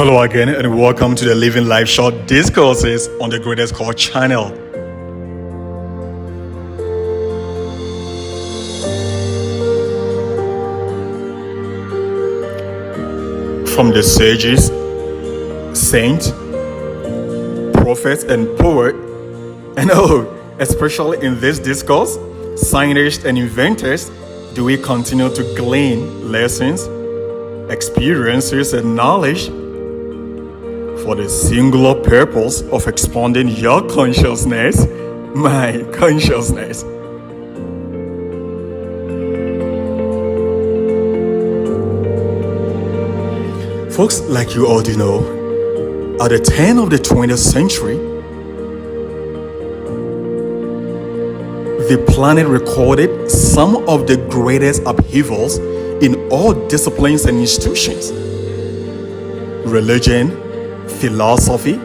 Hello again and welcome to the Living Life Short Discourses on the Greatest Call channel. From the sages, saints, prophets and poets, and especially in this discourse, scientists and inventors, do we continue to glean lessons, experiences and knowledge for the singular purpose of expanding your consciousness, my consciousness. Folks, like you already know, at the turn of the 20th century, the planet recorded some of the greatest upheavals in all disciplines and institutions. Religion, philosophy,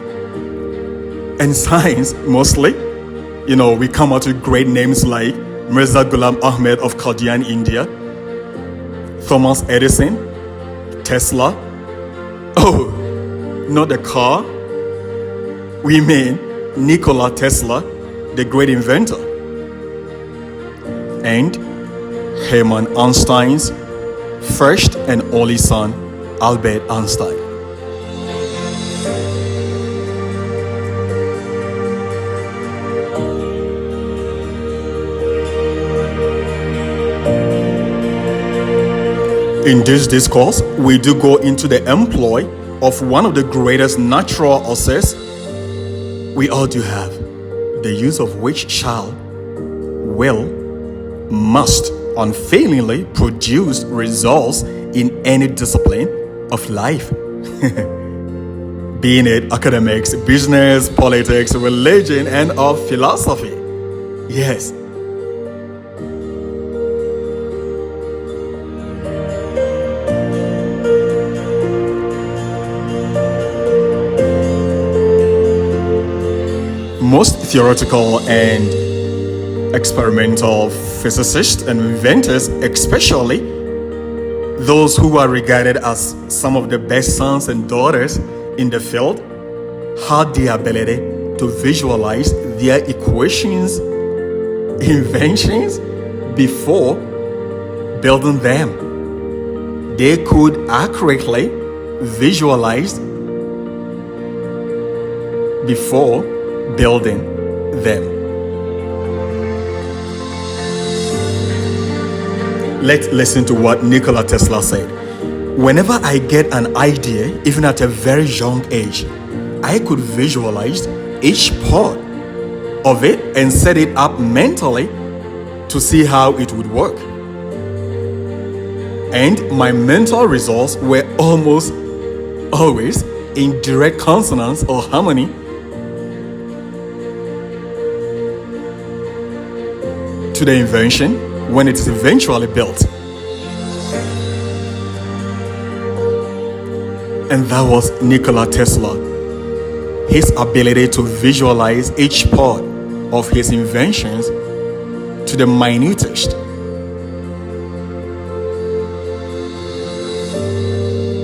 and science mostly. We come out with great names like Mirza Ghulam Ahmed of Qadian, India, Thomas Edison, Tesla. Oh, not the car. We mean Nikola Tesla, the great inventor. And Hermann Einstein's first and only son, Albert Einstein. In this discourse, we do go into the employ of one of the greatest natural authors we all do have, the use of which shall, will, must unfailingly produce results in any discipline of life. Being it academics, business, politics, religion, and of philosophy. Yes. Most theoretical and experimental physicists and inventors, especially those who are regarded as some of the best sons and daughters in the field, had the ability to visualize their equations, inventions, before building them. They could accurately visualize before building them. Let's listen to what Nikola Tesla said. Whenever I get an idea, even at a very young age, I could visualize each part of it and set it up mentally to see how it would work. And my mental results were almost always in direct consonance or harmony to the invention when it is eventually built. And that was Nikola Tesla. His ability to visualize each part of his inventions to the minutest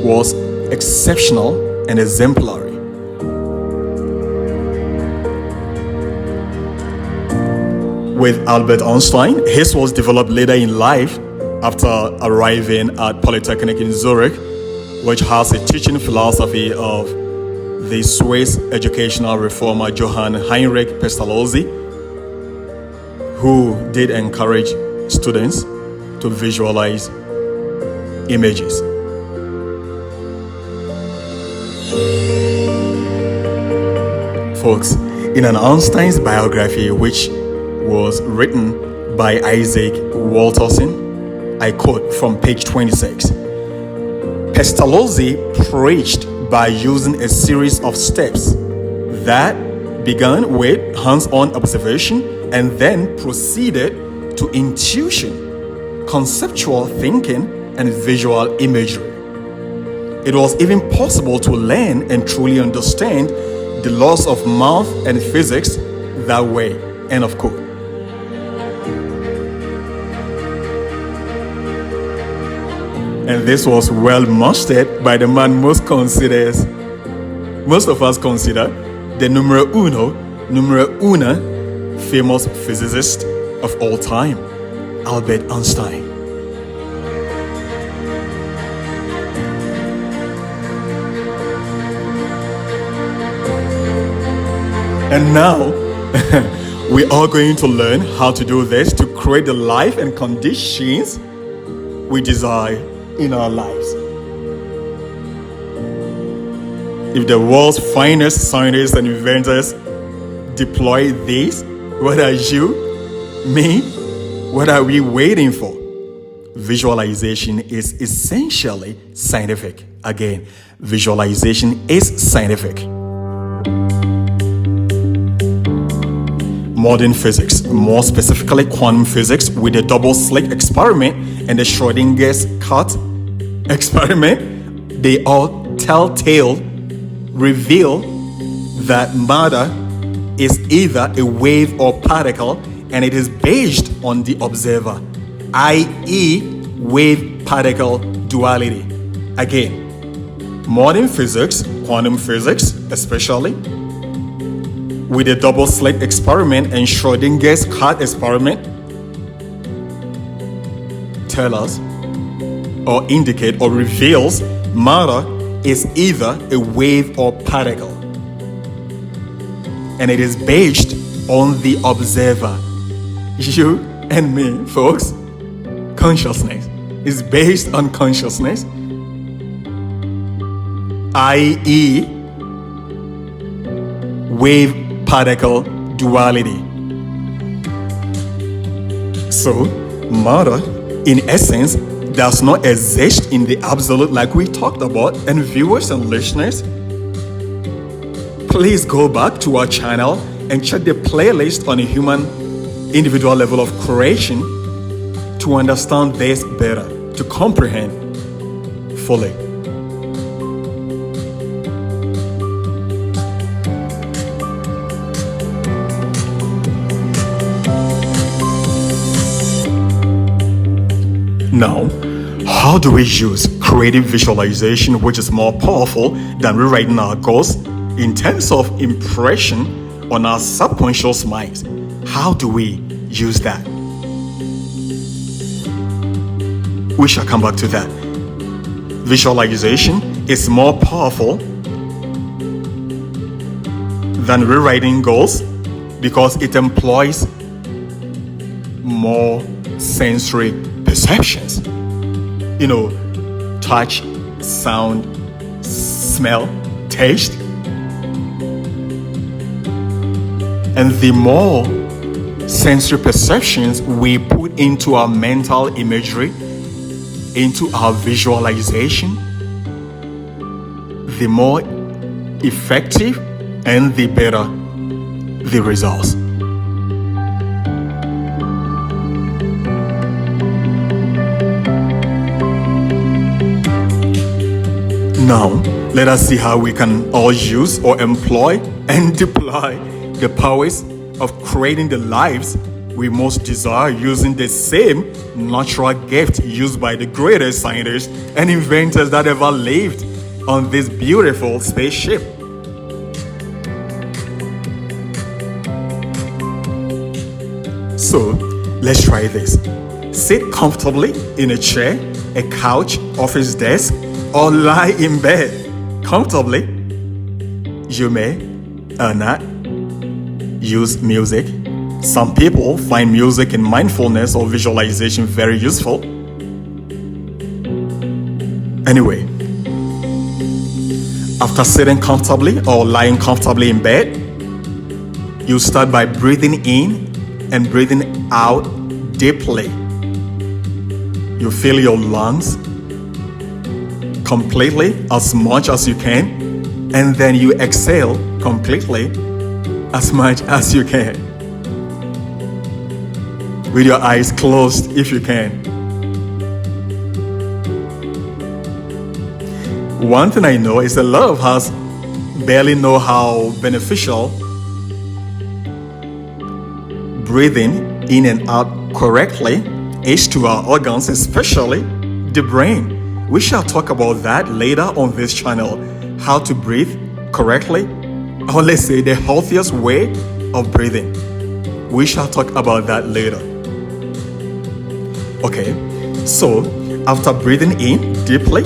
was exceptional and exemplary. With Albert Einstein, his was developed later in life after arriving at Polytechnic in Zurich, which has a teaching philosophy of the Swiss educational reformer Johann Heinrich Pestalozzi, who did encourage students to visualize images. Folks, in an Einstein's biography, which was written by Isaac Walterson, I quote from page 26. Pestalozzi preached by using a series of steps that began with hands-on observation and then proceeded to intuition, conceptual thinking, and visual imagery. It was even possible to learn and truly understand the laws of math and physics that way. End of quote. And this was well mastered by the man most considers Most of us consider the numero una famous physicist of all time, Albert Einstein. And now, we are going to learn how to do this to create the life and conditions we desire in our lives. If the world's finest scientists and inventors deploy this, what are you, me, what are we waiting for? Visualization is essentially scientific. Again, visualization is scientific. Modern physics, more specifically quantum physics, with the double slit experiment and the Schrodinger's cat experiment, they all telltale reveal that matter is either a wave or particle, and it is based on the observer, i.e. wave-particle duality. Again, modern physics, quantum physics especially, with the double slit experiment and Schrodinger's cat experiment, tell us or indicate or reveals matter is either a wave or particle, and it is based on the observer, you and me, folks. Consciousness is based on consciousness, i.e. wave-particle duality. So, matter, in essence, does not exist in the absolute like we talked about. And viewers and listeners, please go back to our channel and check the playlist on a human individual level of creation to understand this better, to comprehend fully. Now, how do we use creative visualization, which is more powerful than rewriting our goals, in terms of impression on our subconscious minds? How do we use that? We shall come back to that. Visualization is more powerful than rewriting goals because it employs more sensory perceptions. Touch, sound, smell, taste. And the more sensory perceptions we put into our mental imagery, into our visualization, the more effective and the better the results. Now, let us see how we can all use or employ and deploy the powers of creating the lives we most desire using the same natural gift used by the greatest scientists and inventors that ever lived on this beautiful spaceship. So, let's try this. Sit comfortably in a chair, a couch, office desk, or lie in bed comfortably. You may or not use music. Some people find music in mindfulness or visualization very useful. Anyway, after sitting comfortably or lying comfortably in bed, you start by breathing in and breathing out deeply. You fill your lungs completely as much as you can, and then you exhale completely as much as you can, with your eyes closed if you can. One thing I know is that a lot of us barely know how beneficial breathing in and out correctly is to our organs, especially the brain. We shall talk about that later on this channel, how to breathe correctly, or let's say the healthiest way of breathing. We shall talk about that later. Okay, so after breathing in deeply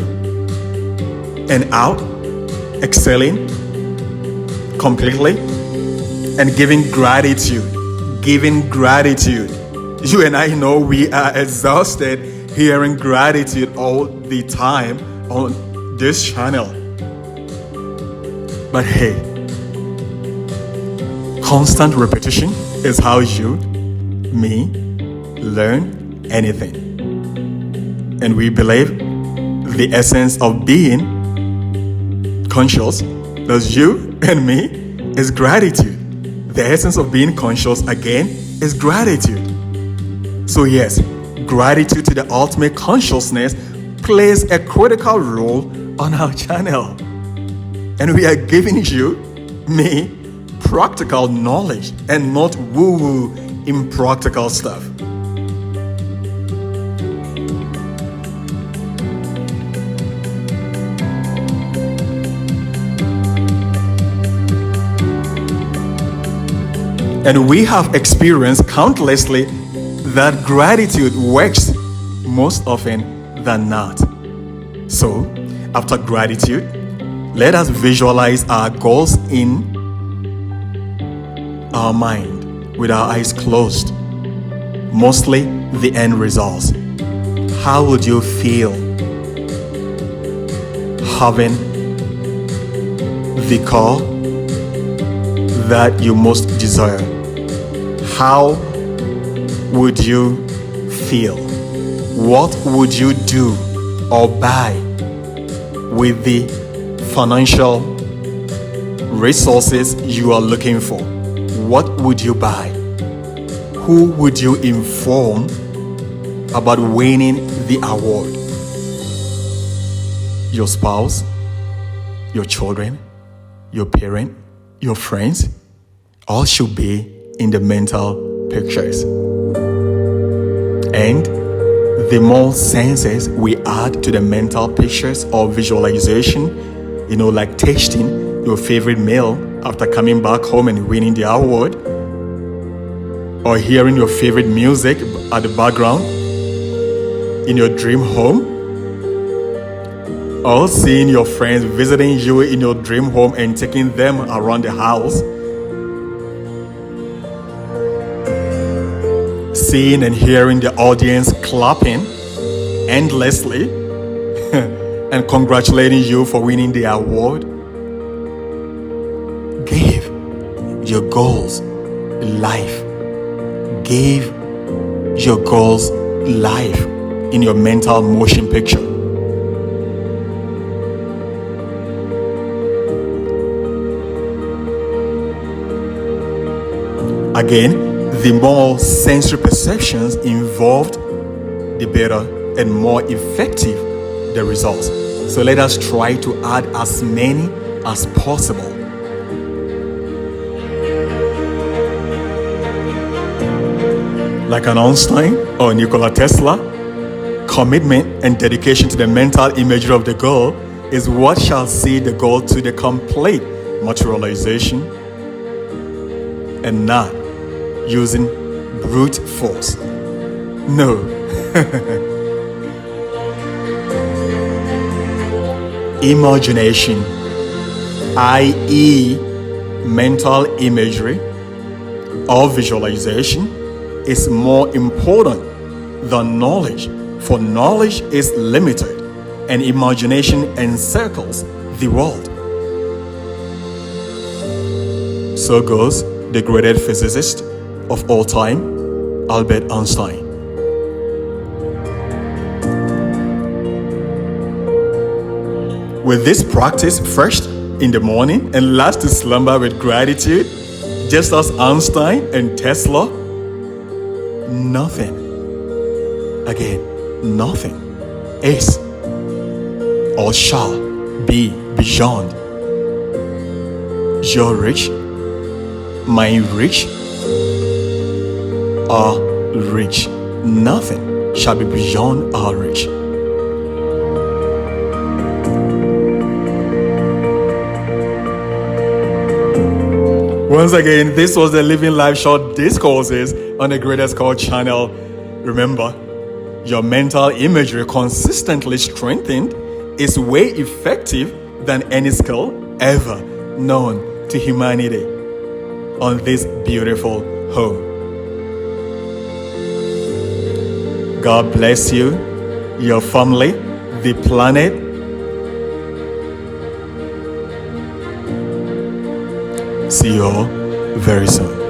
and out, exhaling completely, and giving gratitude. You and I know we are exhausted hearing gratitude all the time on this channel. But hey, constant repetition is how you, me, learn anything. And we believe the essence of being conscious, that's you and me, is gratitude. The essence of being conscious, again, is gratitude. So yes, gratitude to the ultimate consciousness plays a critical role on our channel. And we are giving you, me, practical knowledge and not woo-woo impractical stuff. And we have experienced countlessly that gratitude works most often than not. So, after gratitude, let us visualize our goals in our mind with our eyes closed. Mostly the end results. How would you feel having the car that you most desire? How would you feel? What would you do or buy with the financial resources you are looking for? What would you buy? Who would you inform about winning the award? Your spouse, your children, your parent, your friends, all should be in the mental pictures. And the more senses we add to the mental pictures or visualization, like tasting your favorite meal after coming back home and winning the award, or hearing your favorite music at the background in your dream home, or seeing your friends visiting you in your dream home and taking them around the house, seeing and hearing the audience clapping endlessly and congratulating you for winning the award. Give your goals life. Give your goals life in your mental motion picture. Again, the more sensory perceptions involved, the better and more effective the results. So let us try to add as many as possible. Like an Einstein or Nikola Tesla, commitment and dedication to the mental imagery of the goal is what shall see the goal to the complete materialization, and not using brute force. No. Imagination, i.e., mental imagery or visualization, is more important than knowledge, for knowledge is limited and imagination encircles the world. So goes the greatest physicist of all time, Albert Einstein. With this practice first in the morning and last to slumber with gratitude, just as Einstein and Tesla, nothing, again, nothing is or shall be beyond your reach, my reach, our reach. Nothing shall be beyond our reach. Once again, this was the Living Life Short Discourses on the Greatest Call channel. Remember, your mental imagery consistently strengthened is way effective than any skill ever known to humanity on this beautiful home. God bless you, your family, the planet. See you all very soon.